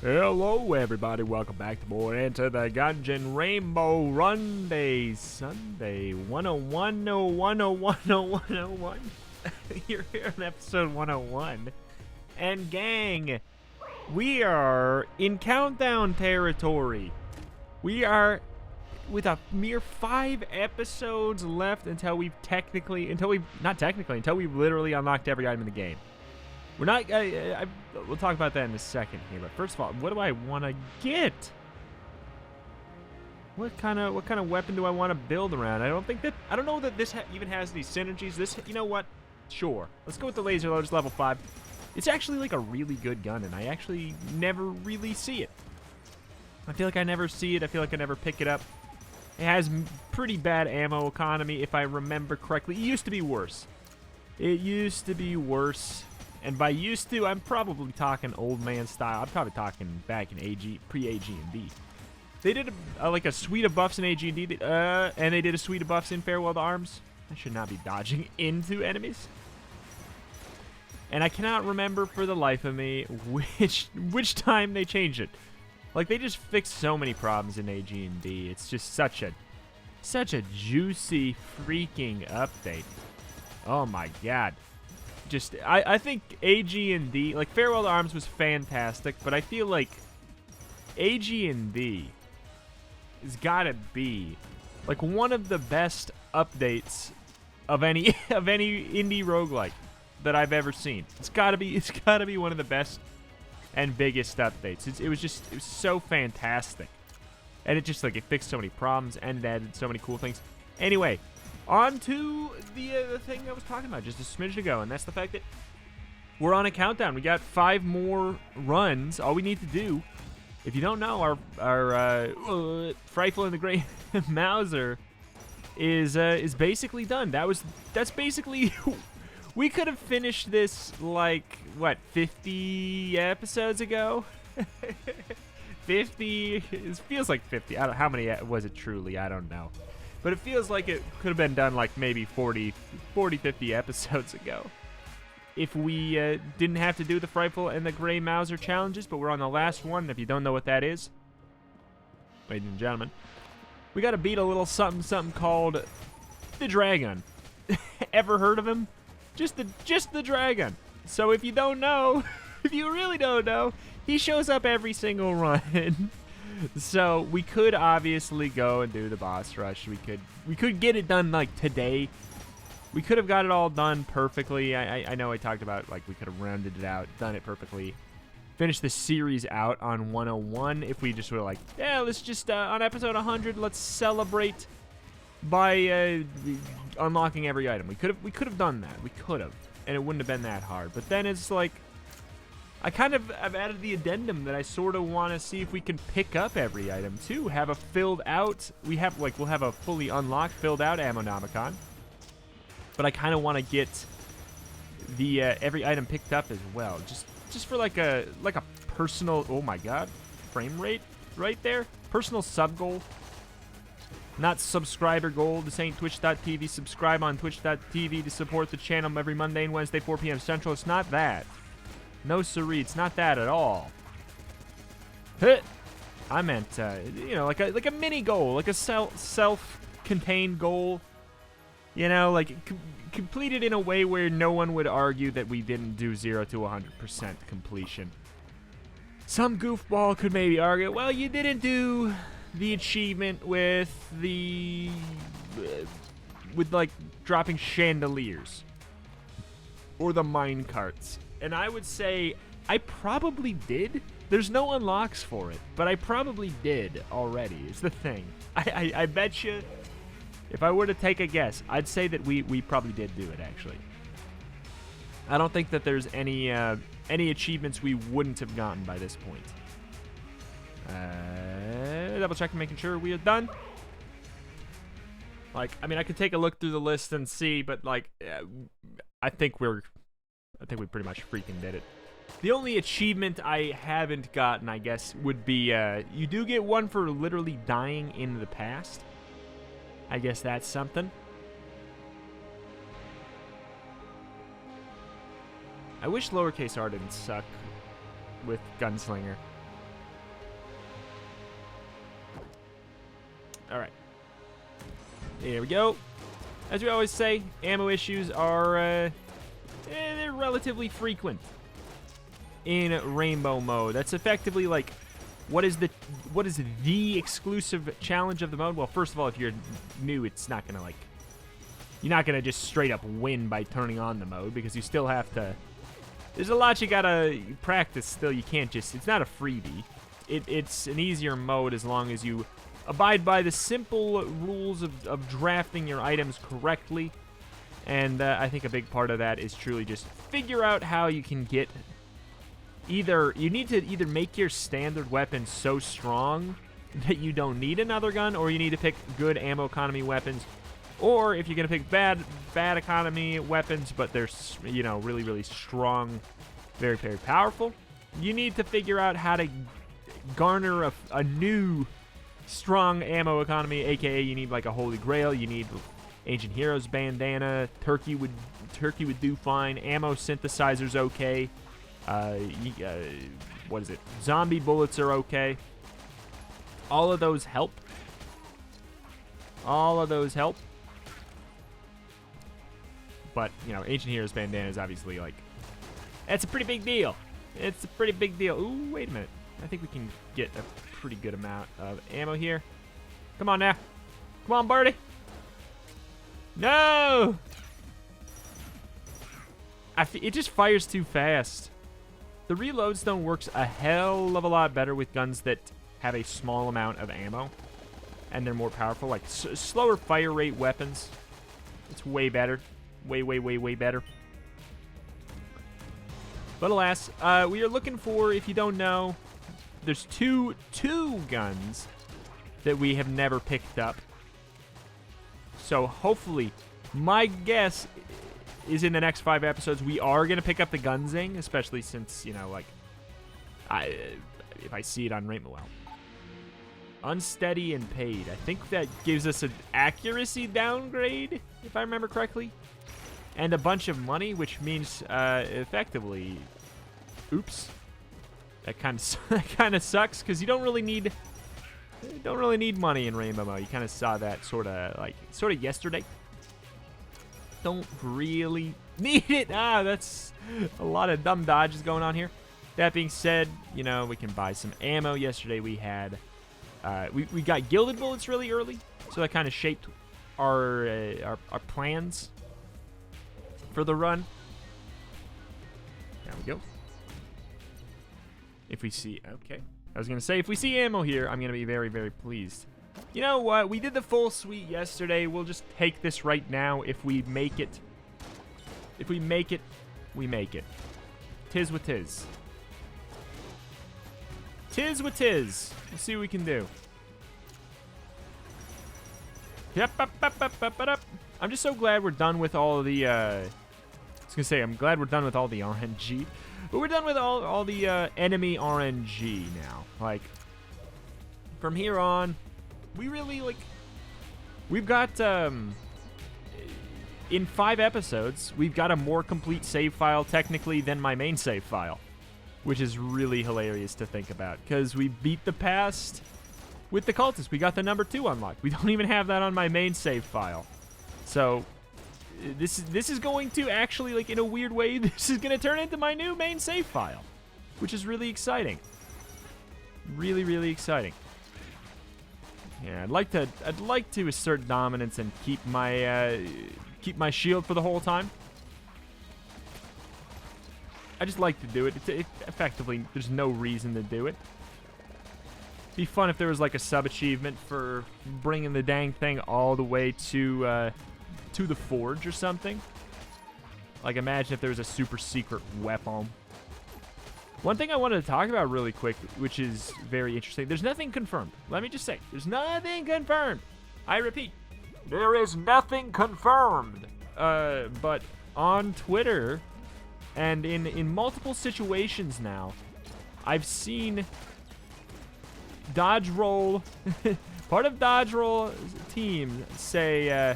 Hello everybody, welcome back to more Enter the Gungeon Rainbow Run Day Sunday 101, 101. You're here on episode 101. And gang, we are in countdown territory. We are with a mere 5 episodes left until we've literally unlocked every item in the game. We're not, we'll talk about that in a second here, but first of all, what do I want to get? What kind of weapon do I want to build around? I don't know that this even has any synergies. You know what? Sure. Let's go with the laser load, it's level 5. It's actually like a really good gun, and I actually never really see it. I feel like I never see it. I feel like I never pick it up. It has pretty bad ammo economy, if I remember correctly. It used to be worse. It used to be worse. And by used to, I'm probably talking old man style. I'm probably talking back in pre-AG&D. They did like a suite of buffs in AG&D, and they did a suite of buffs in Farewell to Arms. I should not be dodging into enemies. And I cannot remember for the life of me which time they changed it. Like, they just fixed so many problems in AG&D. It's just such a juicy freaking update. Oh my god. I think AG&D, like, Farewell to Arms was fantastic, but I feel like AG&D has gotta be like one of the best updates of any indie roguelike that I've ever seen. It's gotta be one of the best and biggest updates. It was so fantastic, and it fixed so many problems and it added so many cool things. Anyway, on to the thing I was talking about just a smidge ago, and that's the fact that we're on a countdown. We got 5 more runs. All we need to do, if you don't know, our Rifle in the Gray Mauser is basically done. That's basically we could have finished this like what 50 episodes ago. 50. It feels like 50. I don't. How many was it truly? I don't know. But it feels like it could have been done like maybe 40, 50 episodes ago. If we didn't have to do the Rifle and the Gray Mauser challenges, but we're on the last one. If you don't know what that is, ladies and gentlemen, we got to beat a little something called the Dragon. Ever heard of him? Just the Dragon. So if you don't know, if you really don't know, he shows up every single run. So we could obviously go and do the boss rush. We could get it done like today. We could have got it all done perfectly. I know I talked about like we could have rounded it out, done it perfectly, finished the series out on 101. If we just were like, yeah, let's just on episode 100, let's celebrate by unlocking every item. We could have done that. We could have, and it wouldn't have been that hard. But then it's like, I've added the addendum that I sort of want to see if we can pick up every item too. Have a filled out. We'll have a fully unlocked, filled out Ammonomicon. But I kind of want to get the every item picked up as well, just for like a personal. Oh my god, frame rate right there. Personal sub goal, not subscriber goal. This ain't Twitch.tv. Subscribe on Twitch.tv to support the channel every Monday and Wednesday 4 p.m. Central. It's not that. No siree, it's not that at all. I meant, you know, like a mini goal, like a self-contained goal. You know, like completed in a way where no one would argue that we didn't do 0 to 100% completion. Some goofball could maybe argue, well, you didn't do the achievement with like dropping chandeliers or the mine carts. And I would say I probably did. There's no unlocks for it, but I probably did already, is the thing. I bet you, if I were to take a guess, I'd say that we probably did do it, actually. I don't think that there's any achievements we wouldn't have gotten by this point. Double checking, making sure we are done. Like, I mean, I could take a look through the list and see, but like, I think we pretty much freaking did it. The only achievement I haven't gotten, I guess, would be, you do get one for literally dying in the past. I guess that's something. I wish lowercase r didn't suck with Gunslinger. All right. There we go. As we always say, ammo issues are they're relatively frequent in rainbow mode. That's effectively like, what is the exclusive challenge of the mode? Well, first of all, if you're new, it's not gonna like, you're not gonna just straight up win by turning on the mode, because you still have to. There's a lot you gotta practice still. You can't just. It's not a freebie. It's an easier mode as long as you abide by the simple rules of drafting your items correctly. And I think a big part of that is truly just figure out how you can get you need to either make your standard weapon so strong that you don't need another gun, or you need to pick good ammo economy weapons. Or if you're going to pick bad economy weapons, but they're, you know, really, really strong, very, very powerful, you need to figure out how to garner a new strong ammo economy, aka you need like a Holy Grail, you need Ancient Heroes bandana, turkey would do fine, ammo synthesizer's okay, what is it, zombie bullets are okay. All of those help. But, you know, Ancient Heroes bandana is obviously like, that's a pretty big deal. It's a pretty big deal. Ooh, wait a minute. I think we can get a pretty good amount of ammo here. Come on now. Come on, birdie. No! It just fires too fast. The reload stone works a hell of a lot better with guns that have a small amount of ammo and they're more powerful, like slower fire rate weapons. It's way better. Way, way, way, way better. But alas, we are looking for, if you don't know, there's two guns that we have never picked up. So hopefully, my guess is in the next 5 episodes, we are going to pick up the Gunzing, especially since, you know, like, if I see it on Rainbow. Well, unsteady and paid. I think that gives us an accuracy downgrade, if I remember correctly. And a bunch of money, which means, effectively, oops. That kind of sucks, because you don't really need money in Rainbow mode. You kind of saw that sort of yesterday. Don't really need it. That's a lot of dumb dodges going on here. That being said, you know, we can buy some ammo. Yesterday we had, we got gilded bullets really early, so that kind of shaped our plans for the run. There we go. If we see, okay. I was going to say, if we see ammo here, I'm going to be very, very pleased. You know what? We did the full suite yesterday. We'll just take this right now. If we make it, we make it. Tis what tis. Tis what tis. Let's see what we can do. Yep, I'm just so glad we're done with all of the, I was going to say, I'm glad we're done with all the RNG. But we're done with all the enemy RNG now. Like, from here on, we really, like, we've got, in 5 episodes, we've got a more complete save file, technically, than my main save file. Which is really hilarious to think about, because we beat the past with the cultists. We got the number 2 unlocked. We don't even have that on my main save file. So this is going to actually, like, in a weird way, this is going to turn into my new main save file, which is really exciting. Really, really exciting. Yeah, I'd like to assert dominance and keep my shield for the whole time. I just like to do it. Effectively, there's no reason to do it. Be fun if there was like a sub-achievement for bringing the dang thing all the way to the forge or something. Like, imagine if there was a super secret weapon. One thing I wanted to talk about really quick, which is very interesting. There's nothing confirmed. Let me just say, there's nothing confirmed. I repeat, there is nothing confirmed. But on Twitter and in multiple situations now, I've seen Dodge Roll, part of Dodge Roll team say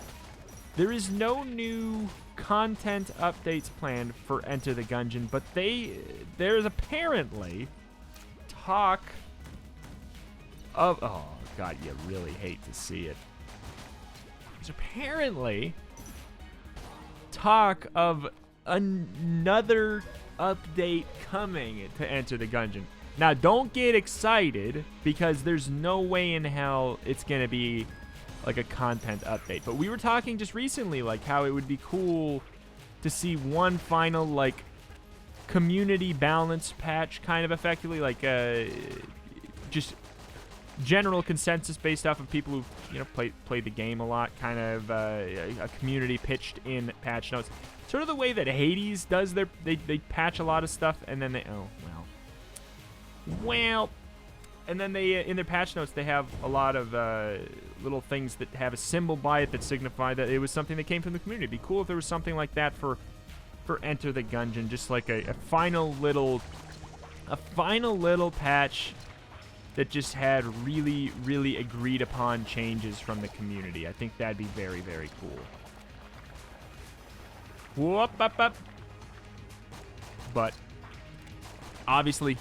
there is no new content updates planned for Enter the Gungeon, but there's apparently talk of, oh God, you really hate to see it. There's apparently talk of another update coming to Enter the Gungeon. Now, don't get excited, because there's no way in hell it's going to be like a content update. But we were talking just recently, like, how it would be cool to see one final, like, community balance patch, kind of effectively, like, just general consensus based off of people who've, you know, played the game a lot, kind of a community pitched in patch notes. Sort of the way that Hades does their, they patch a lot of stuff, and then they, oh, well, and then they, in their patch notes, they have a lot of little things that have a symbol by it that signify that it was something that came from the community. It'd be cool if there was something like that for Enter the Gungeon, just like a final little patch that just had really, really agreed upon changes from the community. I think that'd be very, very cool. Whoop, up, up. But obviously,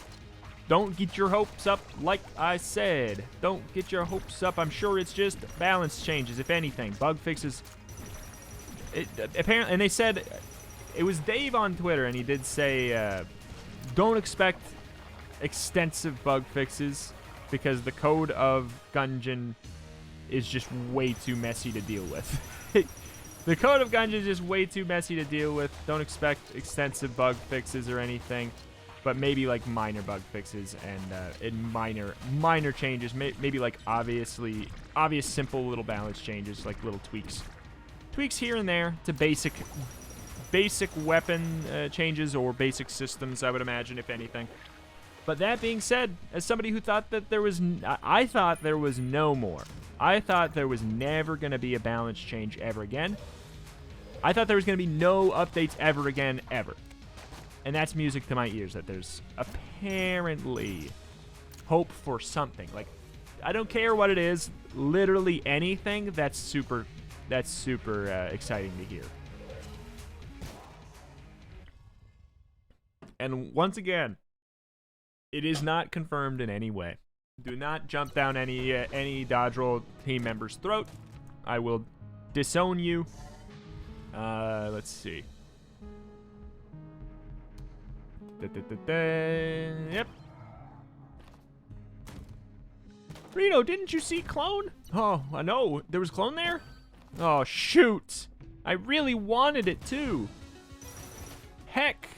don't get your hopes up, like I said. Don't get your hopes up. I'm sure it's just balance changes, if anything. Bug fixes. Apparently, and they said, it was Dave on Twitter, and he did say, don't expect extensive bug fixes, because the code of Gungeon is just way too messy to deal with. The code of Gungeon is just way too messy to deal with. Don't expect extensive bug fixes or anything, but maybe like minor bug fixes and minor changes. Maybe like obvious simple little balance changes, like little tweaks here and there to basic weapon changes or basic systems, I would imagine, if anything. But that being said, as somebody who thought that there was, I thought there was no more. I thought there was never going to be a balance change ever again. I thought there was going to be no updates ever again, ever. And that's music to my ears, that there's apparently hope for something. Like, I don't care what it is, literally anything, that's super exciting to hear. And once again, it is not confirmed in any way. Do not jump down any dodge roll team member's throat. I will disown you. Let's see. Yep. Reno, didn't you see Clone? Oh, I know. There was Clone there? Oh, shoot. I really wanted it, too. Heck.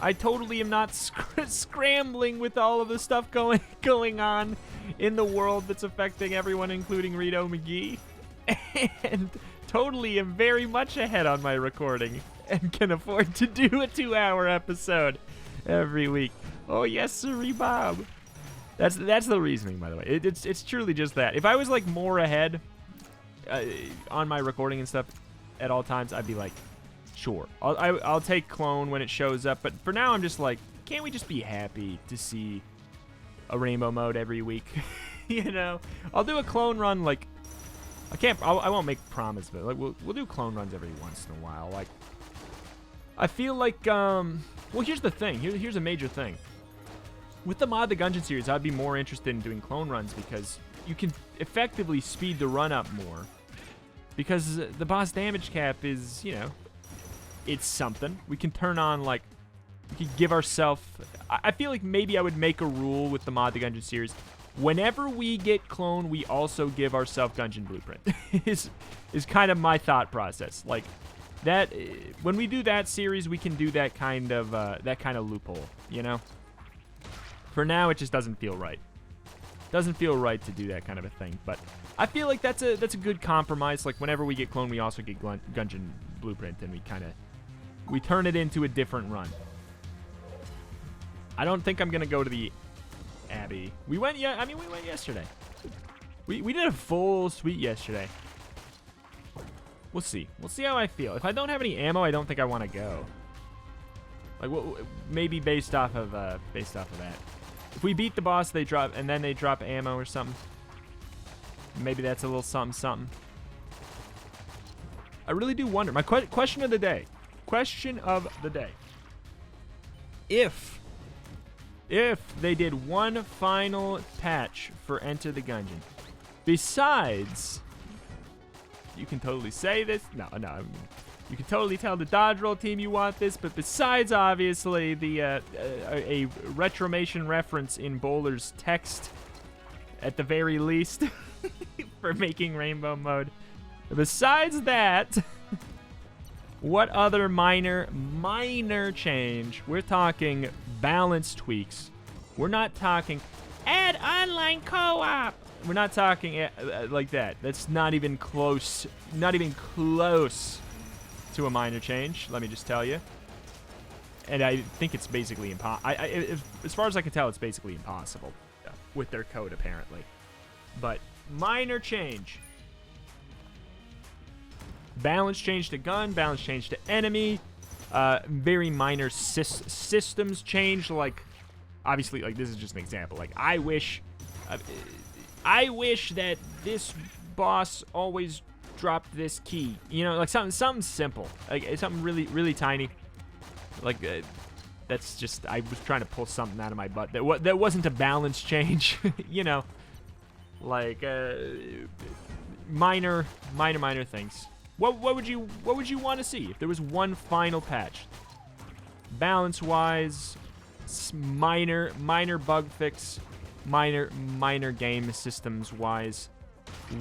I totally am not scrambling with all of the stuff going on in the world that's affecting everyone, including Rito McGee. And totally am very much ahead on my recording and can afford to do a 2-hour episode every week. Oh, yes, sirree, Bob. That's the reasoning, by the way. It's truly just that. If I was, like, more ahead on my recording and stuff at all times, I'd be like, sure, I'll take Clone when it shows up. But for now, I'm just like, can't we just be happy to see a rainbow mode every week? You know? I'll do a Clone run, like, I won't make promise, but like we'll do Clone runs every once in a while. Like, I feel like, well, here's the thing. Here's a major thing. With the Mod the Gungeon series, I'd be more interested in doing Clone runs because you can effectively speed the run up more. Because the boss damage cap is, you know, it's something. We can turn on, like, we could give ourselves, I feel like maybe I would make a rule with the Mod the Gungeon series. Whenever we get Clone, we also give ourselves Gungeon Blueprint. is kind of my thought process. Like, that, when we do that series, we can do that kind of loophole, you know? For now, it just doesn't feel right. Doesn't feel right to do that kind of a thing, but I feel like that's a good compromise. Like, whenever we get Clone, we also get Gungeon Blueprint, and we turn it into a different run. I don't think I'm gonna go to the Abbey. We went yesterday. We did a full sweep yesterday. We'll see. We'll see how I feel. If I don't have any ammo, I don't think I want to go. Like, maybe based off of that. If we beat the boss, they drop ammo or something. Maybe that's a little something. I really do wonder. My question of the day. Question of the day. If if they did one final patch for Enter the Gungeon. Besides, you can totally say this. No. You can totally tell the dodge roll team you want this, but besides, obviously, the a retromation reference in Bowler's text, at the very least, for making rainbow mode. Besides that, what other minor change? We're talking balance tweaks. We're not talking add online co-op. We're not talking like that. That's not even close. Not even close to a minor change, let me just tell you. And I think it's basically impossible. As far as I can tell, it's basically impossible with their code, apparently. But minor change. Balance change to gun, balance change to enemy. Very minor systems change, like, obviously, like, this is just an example. Like, I wish that this boss always dropped this key, you know, like something simple, like something really tiny, like that's just, I was trying to pull something out of my butt that wasn't a balance change. You know, like minor things. What would you want to see if there was one final patch, balance wise, minor bug fix, minor game systems wise?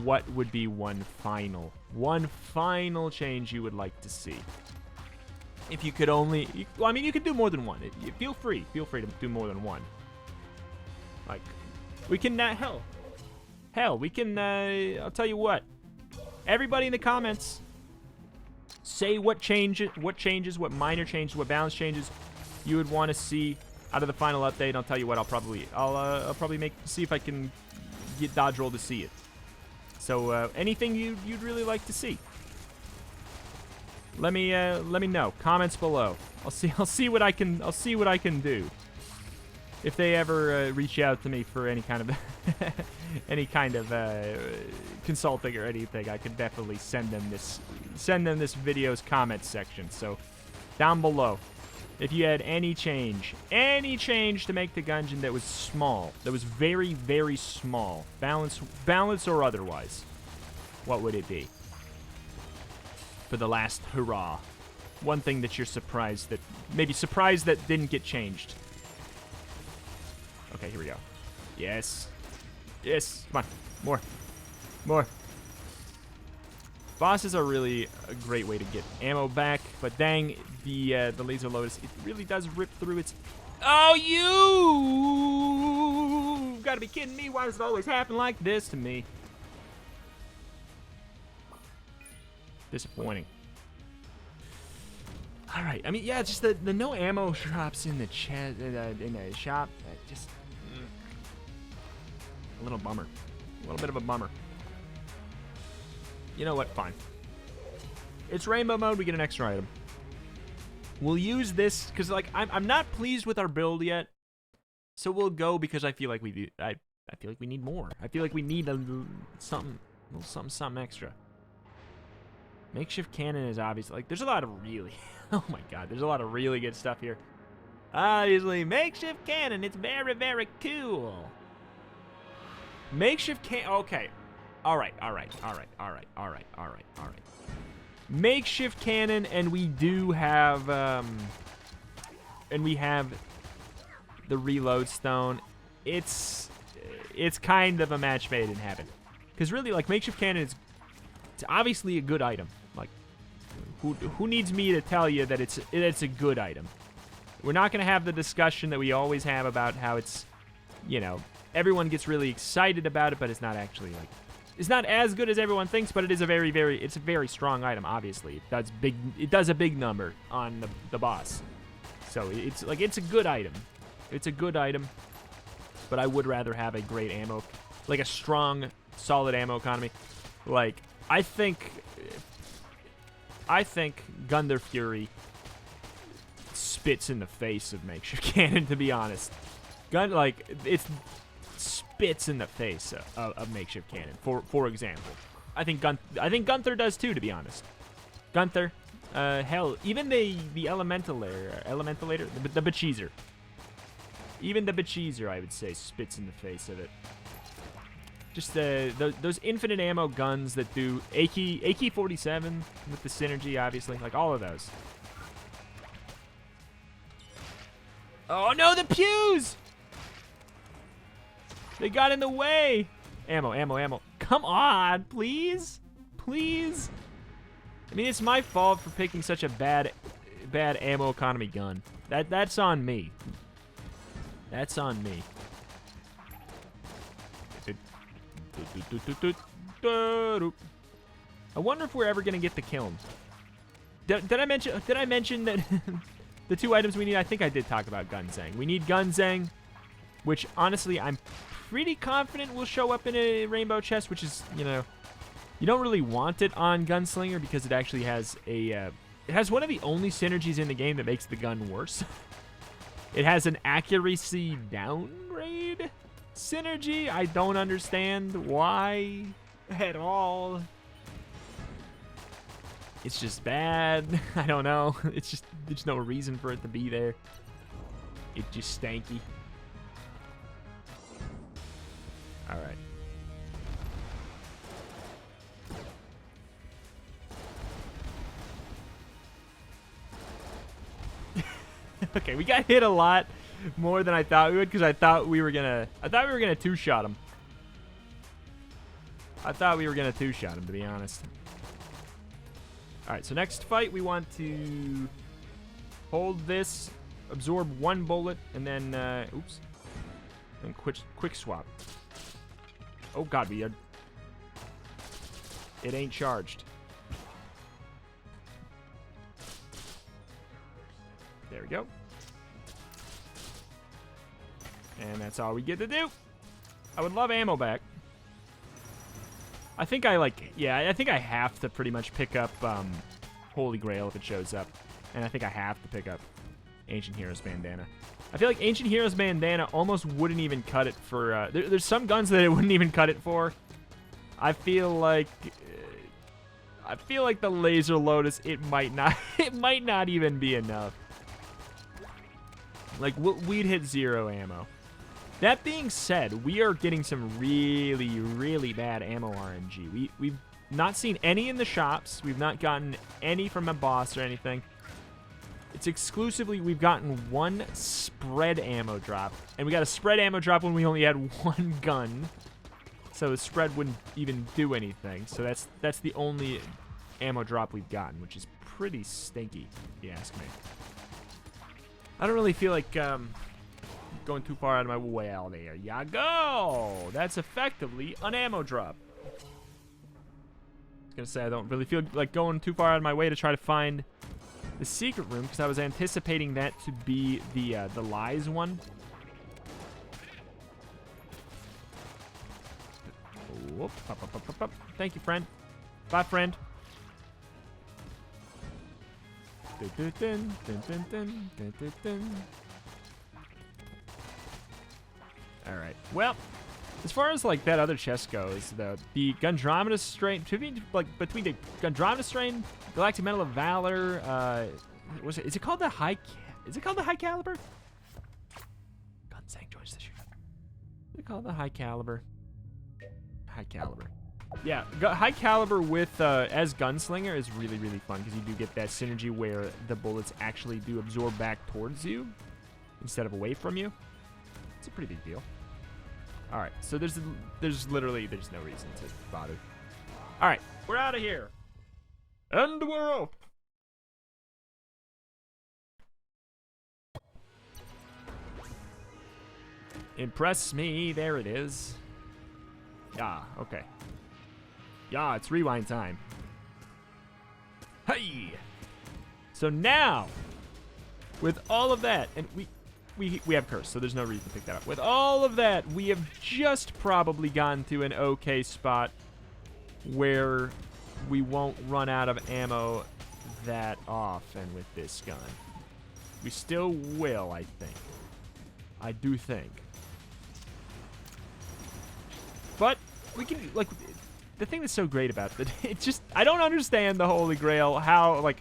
What would be one final change you would like to see? If you could only, well, I mean, you could do more than one. Feel free to do more than one. Like, we can, hell, we can, I'll tell you what. Everybody in the comments, say what changes, what minor changes, what balance changes you would want to see out of the final update. I'll tell you what, I'll probably see if I can get Dodge Roll to see it. So anything you'd really like to see, let me know. Comments below. I'll see what I can do. If they ever reach out to me for any kind of consulting or anything, I could definitely send them this video's comment section. So down below, if you had any change to make the Gungeon that was small, that was very small, balance or otherwise, what would it be? For the last hurrah, one thing that you're surprised that didn't get changed. Okay, here we go. Yes, come on, more. Bosses are really a great way to get ammo back, but dang, the laser lotus, it really does rip through its... Oh, you gotta be kidding me. Why does it always happen like this to me? Disappointing. Alright, I mean, yeah, just the no ammo drops in the shop, just... a little bummer. A little bit of a bummer. You know what? Fine. It's rainbow mode. We get an extra item. We'll use this because, like, I'm not pleased with our build yet. So we'll go because I feel like we do. I feel like we need more. I feel like we need something extra. Makeshift cannon is obviously, like, there's a lot of really, oh my god, there's a lot of really good stuff here. Obviously, makeshift cannon. It's very cool. Makeshift cannon. Okay. All right. Makeshift cannon, and we do have, and we have the reload stone. It's kind of a match made in heaven, because really, like, makeshift cannon it's obviously a good item. Like, who needs me to tell you that it's a good item? We're not gonna have the discussion that we always have about how it's, you know, everyone gets really excited about it, but it's not actually, like, it's not as good as everyone thinks, but it is a very strong item. Obviously, it does a big number on the boss. So it's like, it's a good item. It's a good item, but I would rather have a great ammo, like a strong, solid ammo economy. Like, I think Gunther Fury spits in the face of makeshift cannon, to be honest. It's spits in the face of makeshift cannon. For example, I think Gunther does too, to be honest. Gunther, hell, even the Elementalator, the Becheezer. Even the Becheezer, I would say, spits in the face of it. Just those infinite ammo guns that do AK-47 with the synergy, obviously. Like, all of those. Oh, no, the pews! They got in the way. Ammo, ammo, ammo. Come on, please? Please? I mean, it's my fault for picking such a bad ammo economy gun. That's on me. That's on me. I wonder if we're ever gonna get the kiln. Did I mention that the 2 items we need? I think I did talk about Gunzang. We need Gunzang, which honestly I'm pretty confident will show up in a rainbow chest, which is, you know, you don't really want it on Gunslinger because it actually has a it has one of the only synergies in the game that makes the gun worse. It has an accuracy downgrade synergy. I don't understand why at all. It's just bad. I don't know. It's just, there's no reason for it to be there. It's just stanky. All right. Okay, we got hit a lot more than I thought we would because I thought we were gonna two-shot him. I thought we were gonna two-shot him, to be honest. All right, so next fight we want to hold this, absorb 1 bullet, and then oops, and quick swap. Oh God, it ain't charged. There we go. And that's all we get to do. I would love ammo back. I think I think I have to pretty much pick up Holy Grail if it shows up. And I think I have to pick up Ancient Heroes Bandana. I feel like Ancient Heroes Bandana almost wouldn't even cut it for... there's some guns that it wouldn't even cut it for. I feel like the Laser Lotus, it might not even be enough. Like, we'd hit 0 ammo. That being said, we are getting some really, really bad ammo RNG. We've not seen any in the shops. We've not gotten any from a boss or anything. It's exclusively, we've gotten 1 spread ammo drop. And we got a spread ammo drop when we only had 1 gun. So the spread wouldn't even do anything. So that's the only ammo drop we've gotten, which is pretty stinky, if you ask me. I don't really feel like going too far out of my way. Well, there you go. That's effectively an ammo drop. I was gonna say I don't really feel like going too far out of my way to try to find the secret room because I was anticipating that to be the lies one. Whoop, pop, pop, pop, pop, pop. Thank you, friend. Bye, friend. Dun, dun, dun, dun, dun, dun, dun, dun. All right. Well, as far as like that other chest goes, the Gundromeda strain, between the Gundromeda strain, Galactic Medal of Valor, is it called the High? Is it called the High Caliber? Gunsang joins the shoot. Is it called the High Caliber? High Caliber. Yeah, High Caliber with as Gunslinger is really, really fun because you do get that synergy where the bullets actually do absorb back towards you instead of away from you. It's a pretty big deal. All right, so there's no reason to bother. All right, we're out of here. And we're off. Impress me. There it is. Yeah, okay. Yeah, it's rewind time. Hey! So now, with all of that, and we have curse, so there's no reason to pick that up. With all of that, we have just probably gotten to an okay spot where we won't run out of ammo that often with this gun. We still will, I think. I do think. But we can, like, the thing that's so great about it, it's just, I don't understand the Holy Grail, how, like,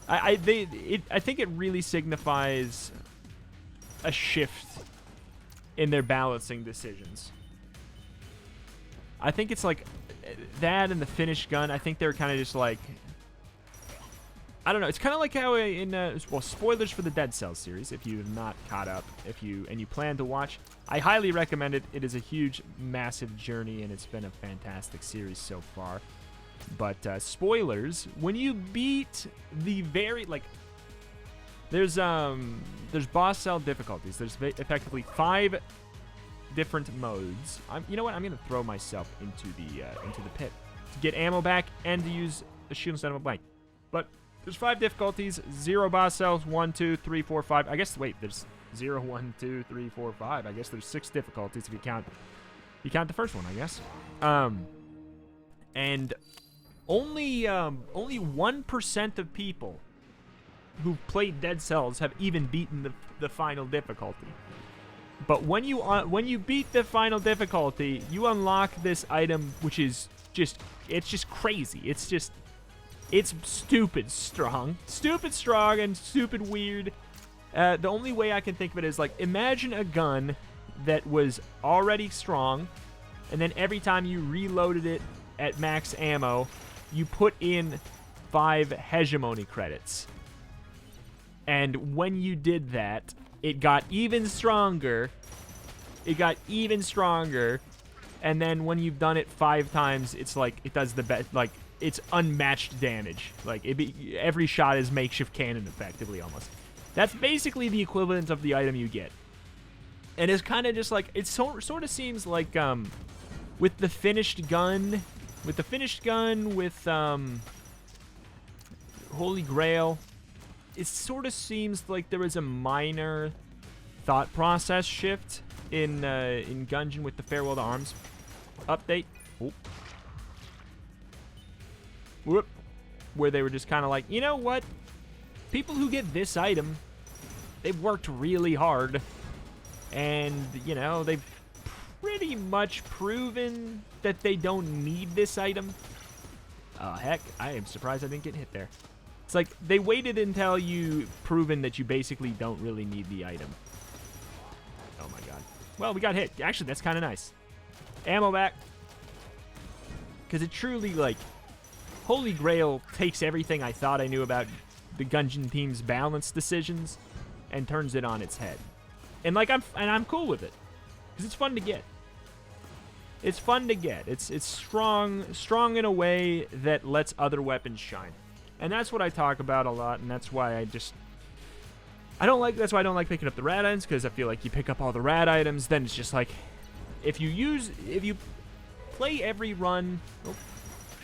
I think it really signifies a shift in their balancing decisions. I think it's like that and the finished gun. I think they're kind of just like, I don't know. It's kind of like how in well, spoilers for the Dead Cells series. If you've not caught up, and you plan to watch, I highly recommend it. It is a huge, massive journey, and it's been a fantastic series so far. But spoilers, when you beat the there's boss cell difficulties. There's effectively 5 different modes. You know what? I'm gonna throw myself into the pit to get ammo back and to use a shield instead of a blank. But there's 5 difficulties. 0 boss cells. 1, 2, 3, 4, 5. I guess. Wait. There's 0, 1, 2, 3, 4, 5. I guess there's 6 difficulties if you count the first one. I guess. And only 1% of people who've played Dead Cells have even beaten the final difficulty. But when you beat the final difficulty, you unlock this item, which is just crazy. It's stupid strong and stupid weird. The only way I can think of it is like, imagine a gun that was already strong, and then every time you reloaded it at max ammo, you put in 5 hegemony credits. And when you did that, it got even stronger. And then when you've done it 5 times, it's like it does the best. Like, it's unmatched damage. Like, every shot is makeshift cannon, effectively, almost. That's basically the equivalent of the item you get. And it's kind of just like, it sort of seems like with the finished gun, with Holy Grail, it sort of seems like there was a minor thought process shift in Gungeon with the Farewell to Arms update. Oh. Whoop. Where they were just kind of like, you know what? People who get this item, they've worked really hard. And, you know, they've pretty much proven that they don't need this item. Heck, I am surprised I didn't get hit there. It's like they waited until you've proven that you basically don't really need the item. Oh my god. Well, we got hit. Actually, that's kind of nice. Ammo back. Because it truly, like, Holy Grail takes everything I thought I knew about the Gungeon team's balance decisions and turns it on its head. And like I'm cool with it. Because it's fun to get. It's fun to get. It's strong in a way that lets other weapons shine. And that's what I talk about a lot, and that's why that's why I don't like picking up the rad items, because I feel like you pick up all the rad items, then it's just like, if you play every run, oh,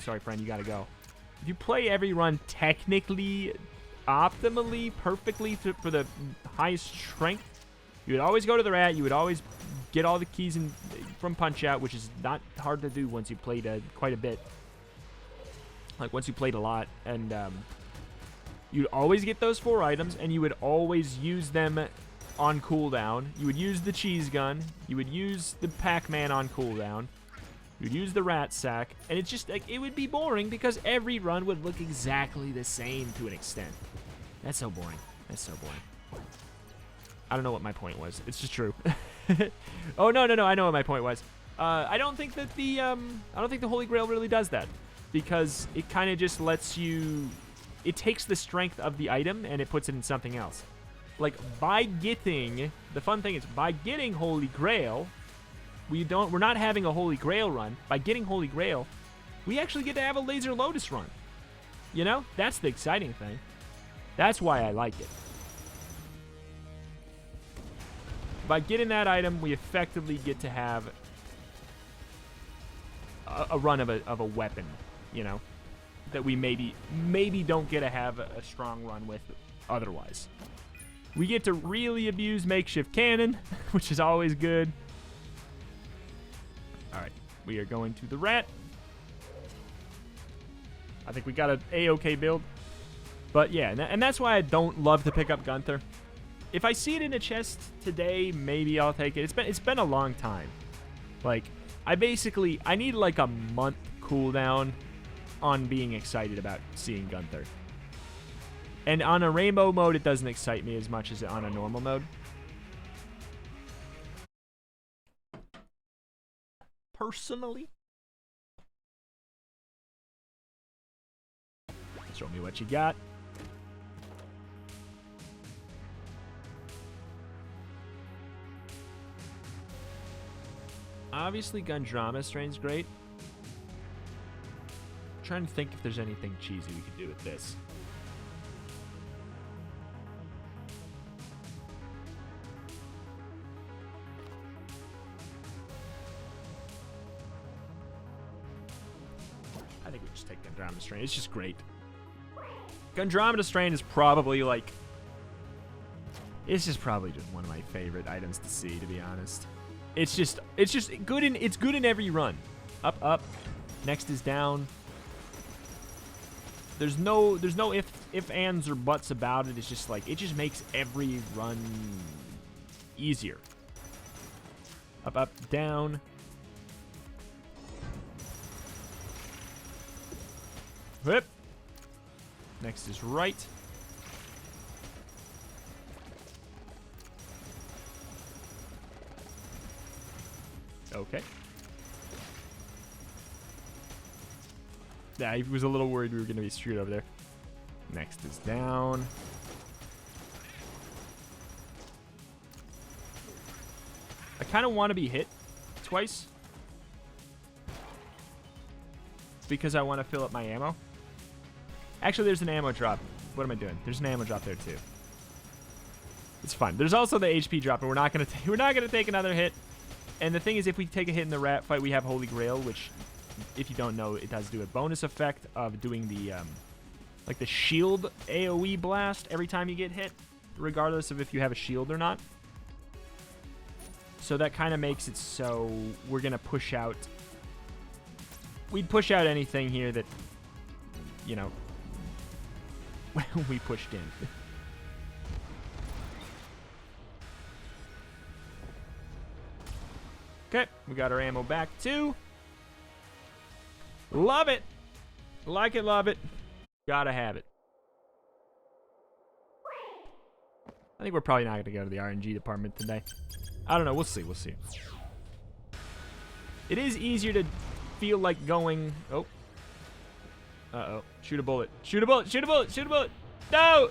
sorry friend, you gotta go. If you play every run technically, optimally, perfectly for the highest strength, you would always go to the rad, you would always get all the keys from Punch-Out, which is not hard to do once you played quite a bit. Like, once you played a lot, and you'd always get those 4 items, and you would always use them on cooldown. You would use the cheese gun, you would use the Pac-Man on cooldown, you would use the rat sack, and it's just, like, it would be boring, because every run would look exactly the same to an extent. That's so boring. That's so boring. I don't know what my point was. It's just true. Oh, no, I know what my point was. I don't think that the Holy Grail really does that. Because it kind of just lets you, it takes the strength of the item and it puts it in something else. Like, the fun thing is, by getting Holy Grail, we're not having a Holy Grail run. By getting Holy Grail, we actually get to have a Laser Lotus run. You know? That's the exciting thing. That's why I like it. By getting that item, we effectively get to have a run of a weapon. You know, that we maybe don't get to have a strong run with otherwise. We get to really abuse makeshift cannon, which is always good. All right, we are going to the rat. I think we got an A-OK build. But yeah, and that's why I don't love to pick up Gunther. If I see it in a chest today, maybe I'll take it. It's been a long time. Like, I need like a month cooldown on being excited about seeing Gunther. And on a rainbow mode, it doesn't excite me as much as on a normal mode. personally. Show me what you got. Obviously, Gundrama Strain's great. I'm trying to think if there's anything cheesy we could do with this. I think we just take Gundrama Strain. It's just great. Gundrama Strain is probably like... It's just probably just one of my favorite items to see, to be honest. It's just good in every run. Up, up. Next is down. There's no if, ands, or buts about it. It's just like, it just makes every run easier. Up, up, down. Whip. Next is right. Okay. Yeah, I was a little worried we were going to be screwed over there. Next is down. I kind of want to be hit twice, because I want to fill up my ammo. Actually, there's an ammo drop. What am I doing? There's an ammo drop there too. It's fine. There's also the HP drop, and we're not gonna take another hit. And the thing is, if we take a hit in the rat fight, we have Holy Grail, which, if you don't know, it does do a bonus effect of doing the like the shield AoE blast every time you get hit, regardless of if you have a shield or not. So that kind of makes it so we're gonna push out. We'd push out anything here that, you know, we pushed in. Okay, we got our ammo back too. Love it. Like it, love it. Gotta have it. I think we're probably not going to go to the RNG department today. I don't know. We'll see. We'll see. It is easier to feel like going... Oh. Uh-oh. Shoot a bullet. Shoot a bullet. Shoot a bullet. Shoot a bullet. No!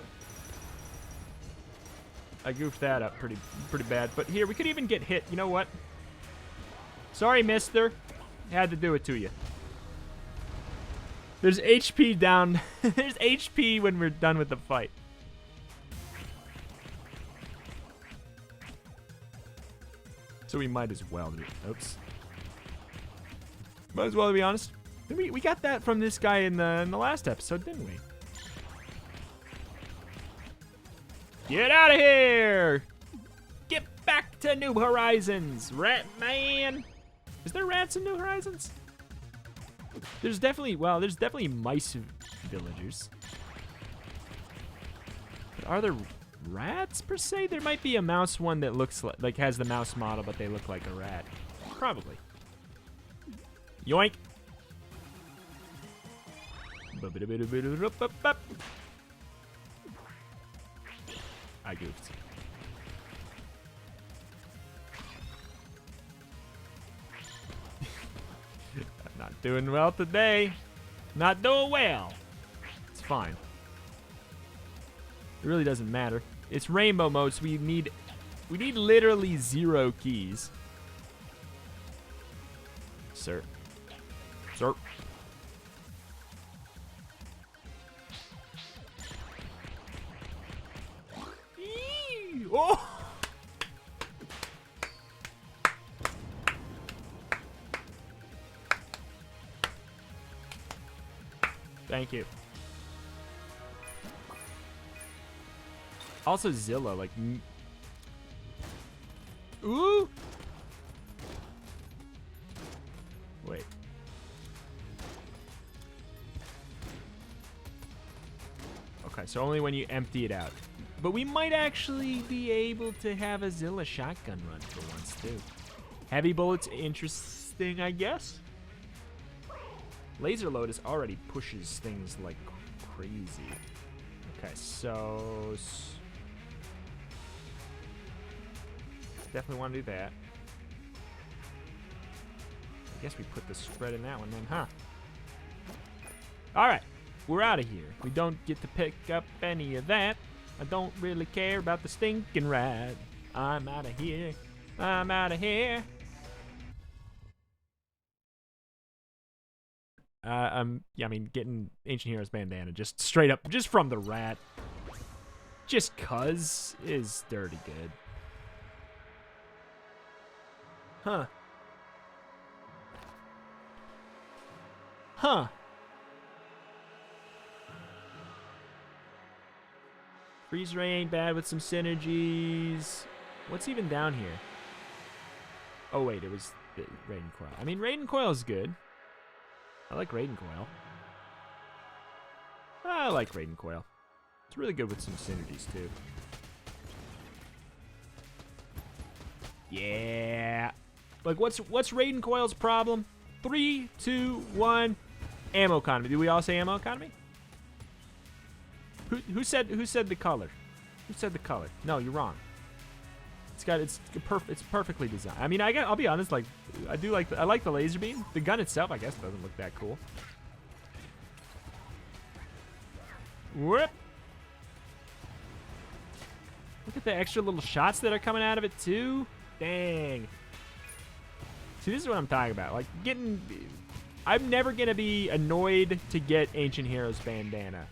I goofed that up pretty bad. But here, we could even get hit. You know what? Sorry, mister. Had to do it to you. There's HP down. There's HP when we're done with the fight. So we might as well do it. Oops. Might as well, to be honest. We got that from this guy in the last episode, didn't we? Get out of here! Get back to New Horizons, rat man! Is there rats in New Horizons? There's definitely, well, there's definitely mice villagers. But are there rats per se? There might be a mouse one that looks like has the mouse model, but they look like a rat. Probably. Yoink! I goofed. I'm not doing well today. Not doing well. It's fine. It really doesn't matter. It's rainbow mode, so we need literally 0 keys. Sir. Sir. Oh! Thank you. Also Zilla, like... Ooh! Wait. Okay, so only when you empty it out. But we might actually be able to have a Zilla shotgun run for once, too. Heavy bullets, interesting, I guess. Laser Lotus already pushes things like crazy. Okay, so... Definitely want to do that. guess we put the spread in that one then, huh? All right, we're out of here. We don't get to pick up any of that. I don't really care about the stinking rat. I'm out of here. I'm out of here. Yeah, I mean, getting Ancient Heroes bandana just straight up, just from the rat, just cuz, is dirty good. Huh. Huh. Freeze Ray ain't bad with some synergies. What's even down here? Oh, wait, it was the Raiden Coil. I mean, Raiden Coil is good. I like Raiden Coil. I like Raiden Coil. It's really good with some synergies, too. Yeah. Like, what's Raiden Coil's problem? 3, 2, 1. Ammo economy. Did we all say ammo economy? Who said the color? Who said the color? No, you're wrong. It's perfectly designed. I mean, I'll be honest. Like, I like the laser beam. The gun itself, I guess, doesn't look that cool. Whoop! Look at the extra little shots that are coming out of it too. Dang. See, this is what I'm talking about. Like, I'm never gonna be annoyed to get Ancient Heroes bandana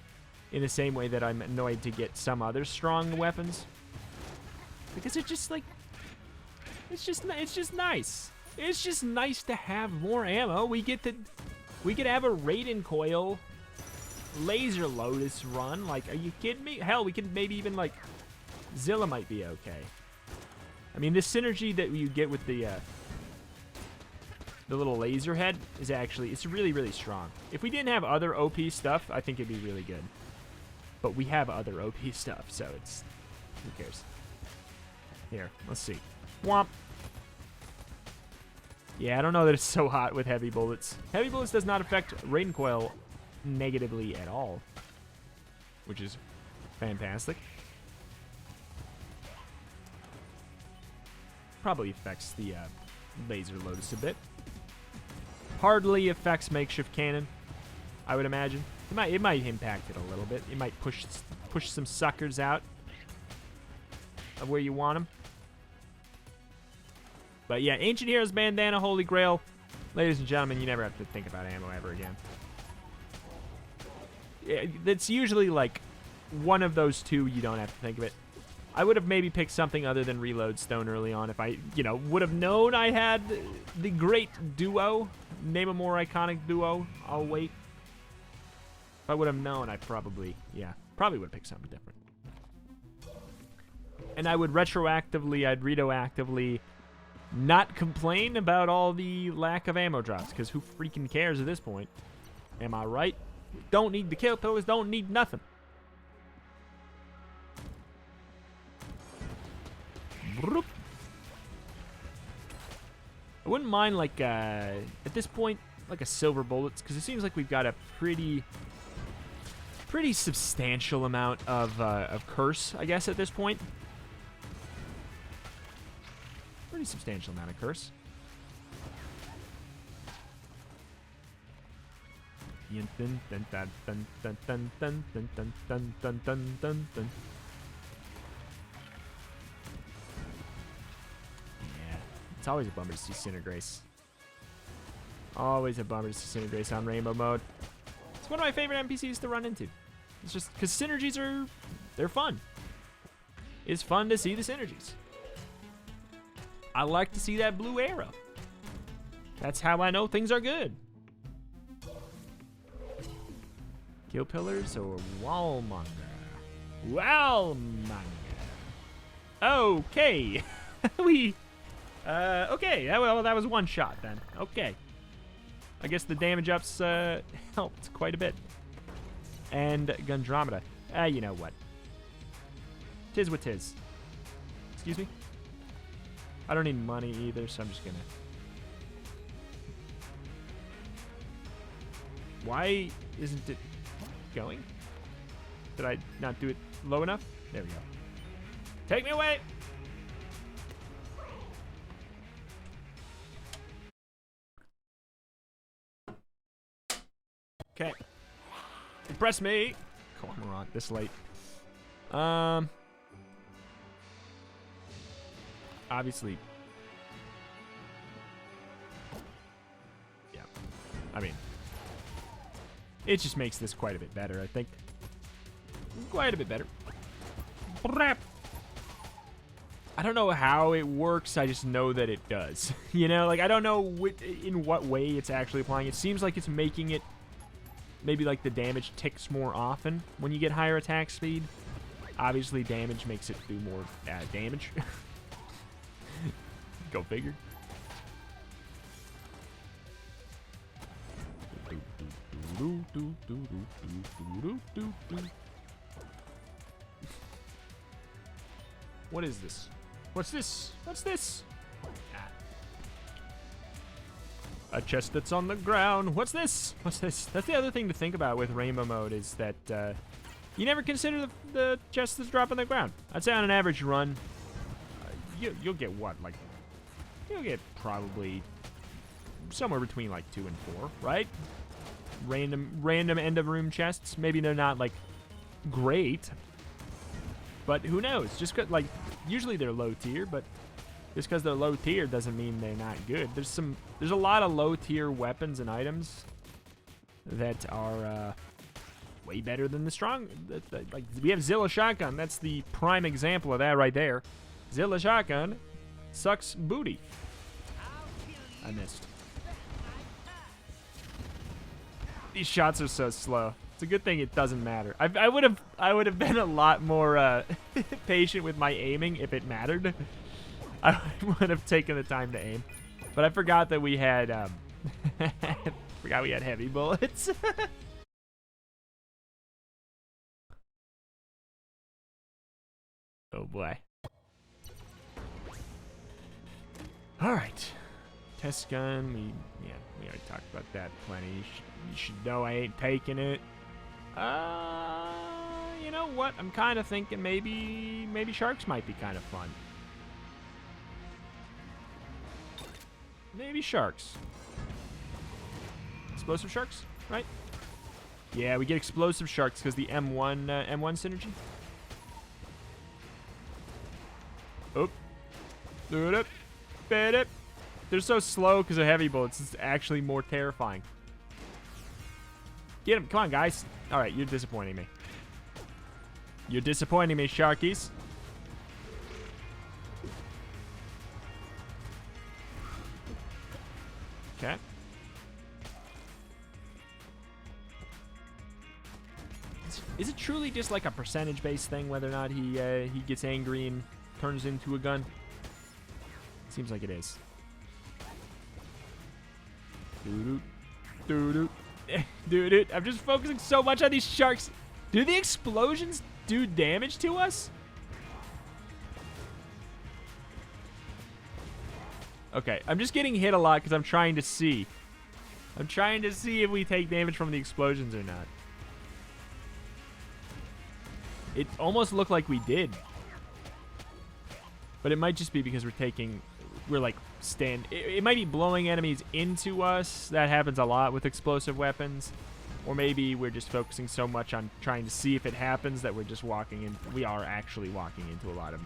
in the same way that I'm annoyed to get some other strong weapons. Because it's just like, it's just nice. It's just nice to have more ammo. We could have a Raiden Coil Laser Lotus run. Like, are you kidding me? Hell, we could maybe even, like, Zilla might be okay. I mean, this synergy that you get with the little laser head is actually, it's really, really strong. If we didn't have other OP stuff, I think it'd be really good. But we have other OP stuff, so it's, who cares? Here, let's see. Womp. Yeah, I don't know that it's so hot with heavy bullets. Heavy bullets does not affect Raiden Coil negatively at all, which is fantastic. Probably affects the Laser Lotus a bit. Hardly affects Makeshift Cannon, I would imagine. It might impact it a little bit. It might push some suckers out of where you want them. But yeah, Ancient Heroes bandana, Holy Grail. Ladies and gentlemen, you never have to think about ammo ever again. It's usually like one of those two, you don't have to think of it. I would have maybe picked something other than Reload Stone early on if I, would have known I had the great duo. Name a more iconic duo. I'll wait. If I would have known, I probably would have picked something different. And I would retroactively not complain about all the lack of ammo drops, because who freaking cares at this point? Am I right? Don't need the kill pillars, don't need nothing. I wouldn't mind, like, at this point, like a silver bullets, because it seems like we've got a pretty substantial amount of curse, I guess, at this point. Pretty substantial amount of curse. Yeah, it's always a bummer to see Cinegrace. Always a bummer to see Cinegrace on Rainbow mode. It's one of my favorite NPCs to run into. It's just because synergies they're fun. It's fun to see the synergies. I like to see that blue arrow. That's how I know things are good. Kill pillars or Wallmonger? Wallmonger. Okay. Okay. Well, that was one shot then. Okay. I guess the damage ups helped quite a bit. And Gundromeda. You know what? Tis what tis. Excuse me? I don't need money either, so I'm just gonna... Why isn't it going? Did I not do it low enough? There we go. Take me away! Okay. Impress me. Come on, we're on this late. Obviously. Yeah. I mean, it just makes this quite a bit better, I think. Quite a bit better. I don't know how it works, I just know that it does. You know, like, I don't know in what way it's actually applying. It seems like it's making it, maybe like the damage ticks more often when you get higher attack speed. Obviously, damage makes it do more damage. Go figure. What is this? What's this? What's this? Ah. A chest that's on the ground. What's this? What's this? That's the other thing to think about with rainbow mode is that you never consider the chest that's dropping on the ground. I'd say on an average run, you'll get what? Like, you'll get probably somewhere between like 2 and 4, right? Random end of room chests. Maybe they're not like great, but who knows? Just cause, like, usually they're low tier, but just because they're low tier doesn't mean they're not good. There's a lot of low tier weapons and items that are way better than the strong. Like, we have Zilla Shotgun. That's the prime example of that right there. Zilla Shotgun sucks booty. I missed. These shots are so slow. It's a good thing it doesn't matter. I would have been a lot more patient with my aiming if it mattered. I would have taken the time to aim, but I forgot that we had heavy bullets. Oh boy. All right. Test gun. We already talked about that plenty. You should know I ain't taking it. You know what? I'm kind of thinking maybe sharks might be kind of fun. Maybe sharks. Explosive sharks, right? Yeah, we get explosive sharks because the M1 synergy. Oh. They're so slow because of heavy bullets. It's actually more terrifying. Get him. Come on, guys. All right, you're disappointing me. You're disappointing me, sharkies. Okay. Is it truly just like a percentage-based thing whether or not he gets angry and turns into a gun? Seems like it is. Dude, I'm just focusing so much on these sharks. Do the explosions do damage to us? Okay, I'm just getting hit a lot because I'm trying to see. I'm trying to see if we take damage from the explosions or not. It almost looked like we did. But it might just be because we're like it might be blowing enemies into us. That happens a lot with explosive weapons. Or maybe we're just focusing so much on trying to see if it happens that we're just we are actually walking into a lot of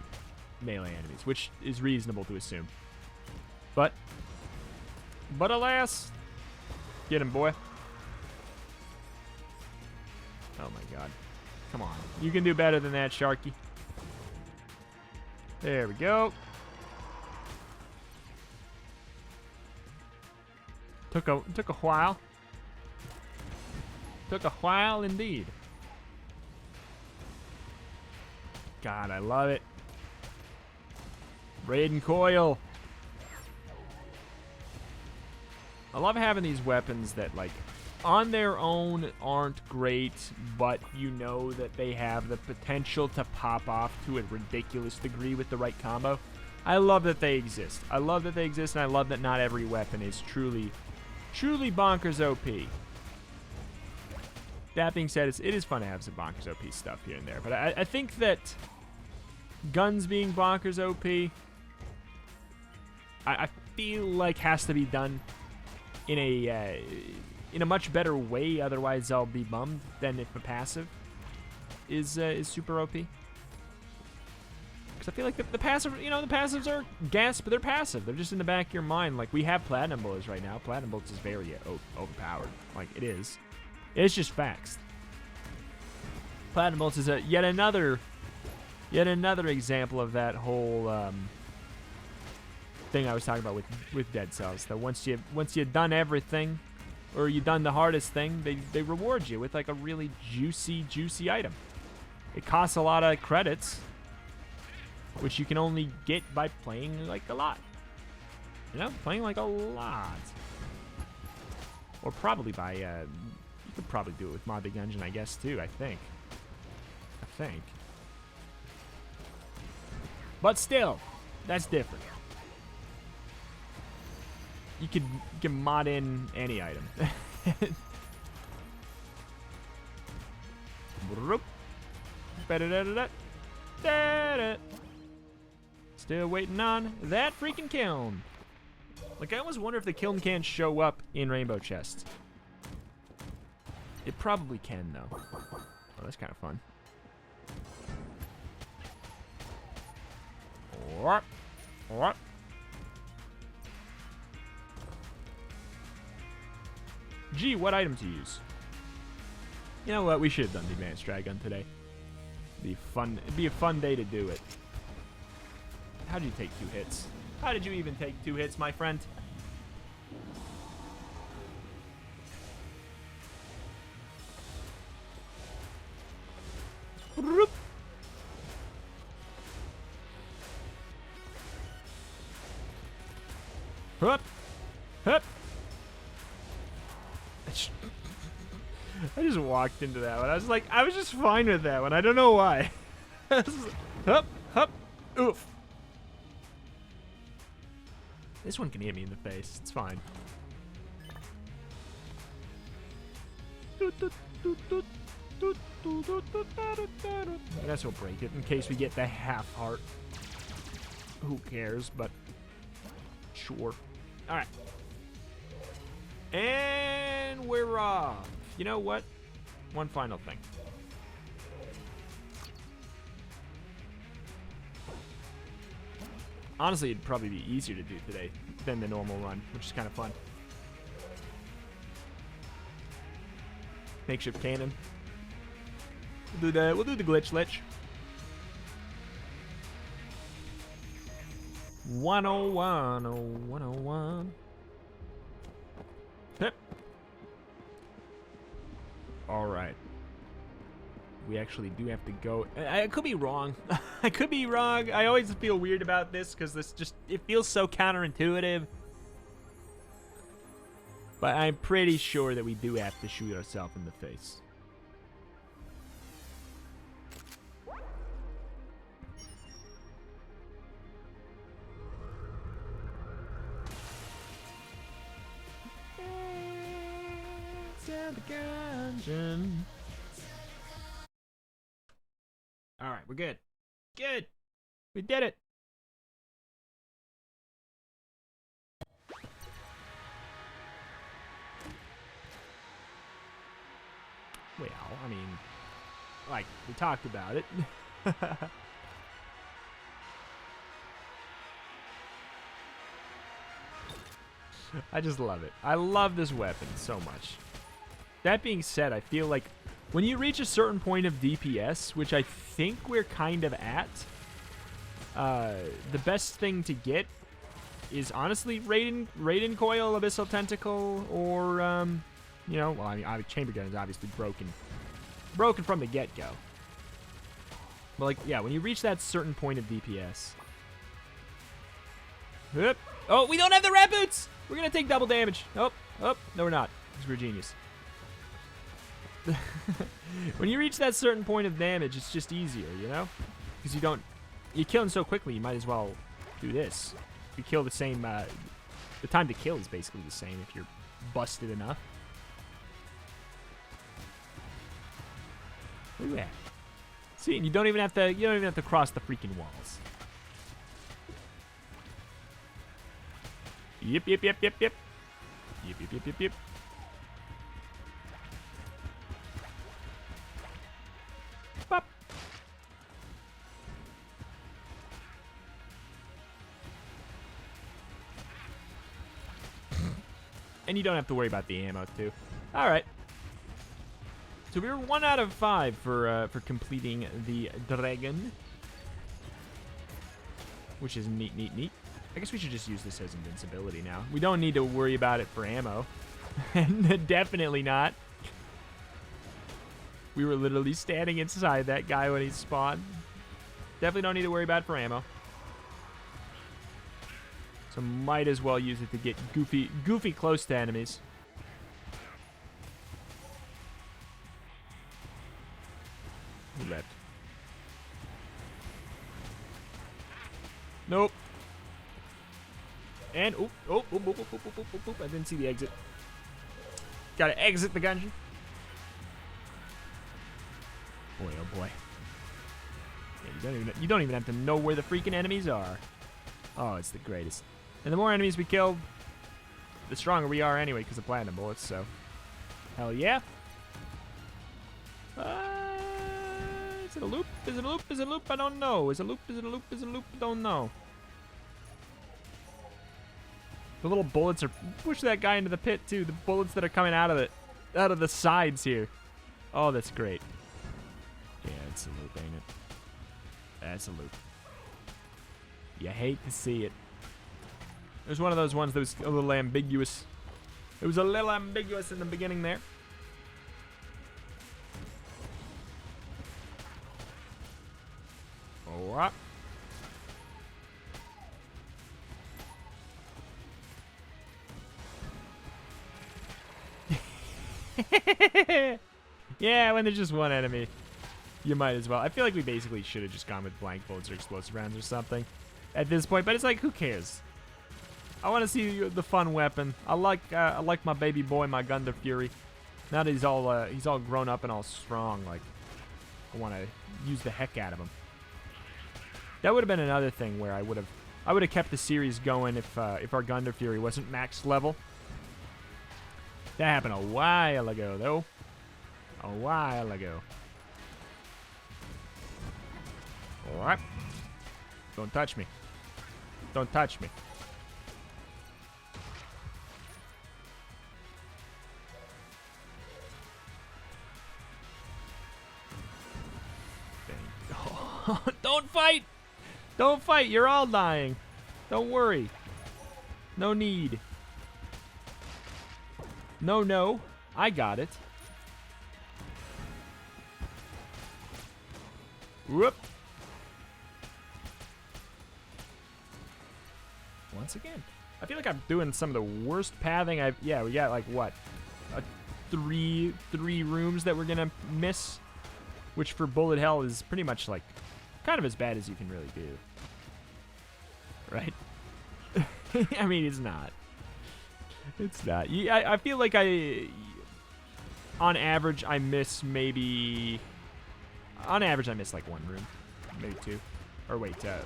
melee enemies, which is reasonable to assume. But alas, get him, boy. Oh my god. Come on. You can do better than that, Sharky. There we go. Took a while. Took a while indeed. God, I love it. Raiden Coil. I love having these weapons that, like, on their own aren't great, but you know that they have the potential to pop off to a ridiculous degree with the right combo. I love that they exist. I love that they exist, and I love that not every weapon is truly bonkers OP. That being said, it is fun to have some bonkers OP stuff here and there, but I think that guns being bonkers OP, I feel like has to be done in in a much better way. Otherwise, I'll be bummed than if a passive is super OP. Because I feel like the passive, you know, the passives are gas, but they're passive. They're just in the back of your mind. Like, we have Platinum Bullets right now. Platinum Bullets is very overpowered. Like, it is. It's just facts. Platinum Bullets is yet another example of that whole thing I was talking about with Dead Cells. That once you've done everything, or you've done the hardest thing, they reward you with like a really juicy item. It costs a lot of credits, which you can only get by playing like a lot. You know, playing like a lot. Or probably by you could probably do it with Enter the Gungeon, I guess too. I think. But still, that's different. You can mod in any item. Still waiting on that freaking kiln. Like, I almost wonder if the kiln can't show up in Rainbow Chest. It probably can, though. Oh, that's kind of fun. What? Gee, what item to use? You know what? We should have done the Advanced Dragon today. It'd be a fun day to do it. How did you take 2 hits? How did you even take 2 hits, my friend? Hup! Hup! I just walked into that one. I was just fine with that one. I don't know why. Hup! Hup! Oof! This one can hit me in the face. It's fine. I guess we'll break it in case we get the half heart. Who cares, but sure. Alright. And we're off. You know what? One final thing. Honestly, it'd probably be easier to do today than the normal run, which is kind of fun. Makeshift cannon. We'll do the glitch lich. 101, 101. Hip. All right. We actually do have to go. I could be wrong. I could be wrong. I always feel weird about this because it feels so counterintuitive. But I'm pretty sure that we do have to shoot ourselves in the face. Enter the Gungeon. All right, we're good. Good. We did it. Well, I mean, like, we talked about it. I just love it. I love this weapon so much. That being said, I feel like when you reach a certain point of DPS, which I think we're kind of at, the best thing to get is honestly Raiden Coil, Abyssal Tentacle, or, you know, well, I mean, Chamber Gun is obviously broken from the get-go. But, like, yeah, when you reach that certain point of DPS. Whoop. Oh, we don't have the rat boots! We're going to take double damage. Oh, no, we're not. Because we're genius. When you reach that certain point of damage, it's just easier, you know? Because you're killing so quickly, you might as well do this. If you kill the same, the time to kill is basically the same if you're busted enough. Look at that. See, and you don't even have to cross the freaking walls. Yep. And you don't have to worry about the ammo, too. All right. So we were 1 out of 5 for completing the dragon. Which is neat, neat, neat. I guess we should just use this as invincibility now. We don't need to worry about it for ammo. Definitely not. We were literally standing inside that guy when he spawned. Definitely don't need to worry about it for ammo. So might as well use it to get goofy close to enemies. Who left? Nope. And, I didn't see the exit. Gotta exit the gungeon. Boy, oh boy. Yeah, you don't even have to know where the freaking enemies are. Oh, it's the greatest. And the more enemies we kill, the stronger we are anyway because of platinum bullets, so. Hell yeah. Is it a loop? Is it a loop? Is it a loop? I don't know. Is it a loop? Is it a loop? Is it a loop? I don't know. The little bullets are push that guy into the pit too. The bullets that are coming out of the sides here. Oh, that's great. Yeah, it's a loop, ain't it? That's a loop. You hate to see it. It was one of those ones that was a little ambiguous. It was a little ambiguous in the beginning there. Alright. Yeah, when there's just one enemy, you might as well. I feel like we basically should have just gone with blank bullets or explosive rounds or something at this point, but it's like, who cares? I want to see the fun weapon. I like my baby boy, my Gundar Fury. Now that he's all grown up and all strong, like, I want to use the heck out of him. That would have been another thing where I would have kept the series going if our Gundar Fury wasn't max level. That happened a while ago, though. A while ago. Alright. Don't touch me. Don't touch me. Don't fight! Don't fight! You're all dying. Don't worry. No need. No. I got it. Whoop. Once again. I feel like I'm doing some of the worst pathing yeah, we got like what? Three rooms that we're gonna miss. Which for bullet hell is pretty much like kind of as bad as you can really do. Right? I mean, it's not. It's not. I feel like on average, I miss maybe... On average, I miss like 1 room. Maybe 2. Or wait, sorry.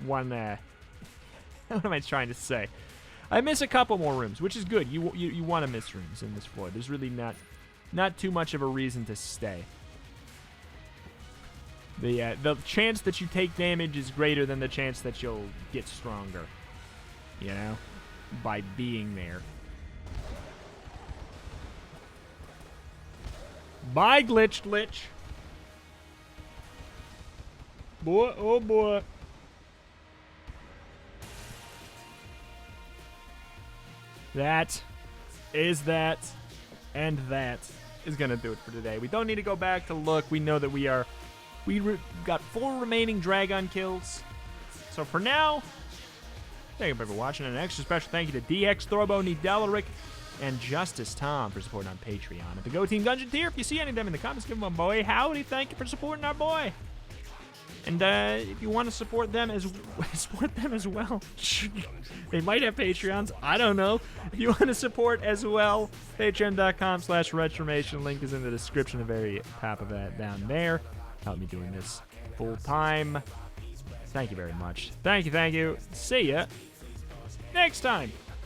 1, what am I trying to say? I miss a couple more rooms, which is good. You want to miss rooms in this floor. There's really not too much of a reason to stay. The chance that you take damage is greater than the chance that you'll get stronger. You know? By being there. Bye, glitched lich. Boy, oh boy. That is that. And that is going to do it for today. We don't need to go back to look. We know that we got 4 remaining Dragon kills. So for now, thank you for watching. And an extra special thank you to DX, Throwbo, Nydeleric, and JusticeTom for supporting on Patreon. At the Go Team Gungeon tier, if you see any of them in the comments, give them a boy howdy. Thank you for supporting our boy. And if you want to support them as well, they might have Patreons. I don't know. If you want to support as well, patreon.com/retromation. Link is in the description, the very top of that down there. Help me doing this full time. Thank you very much. Thank you. See ya next time.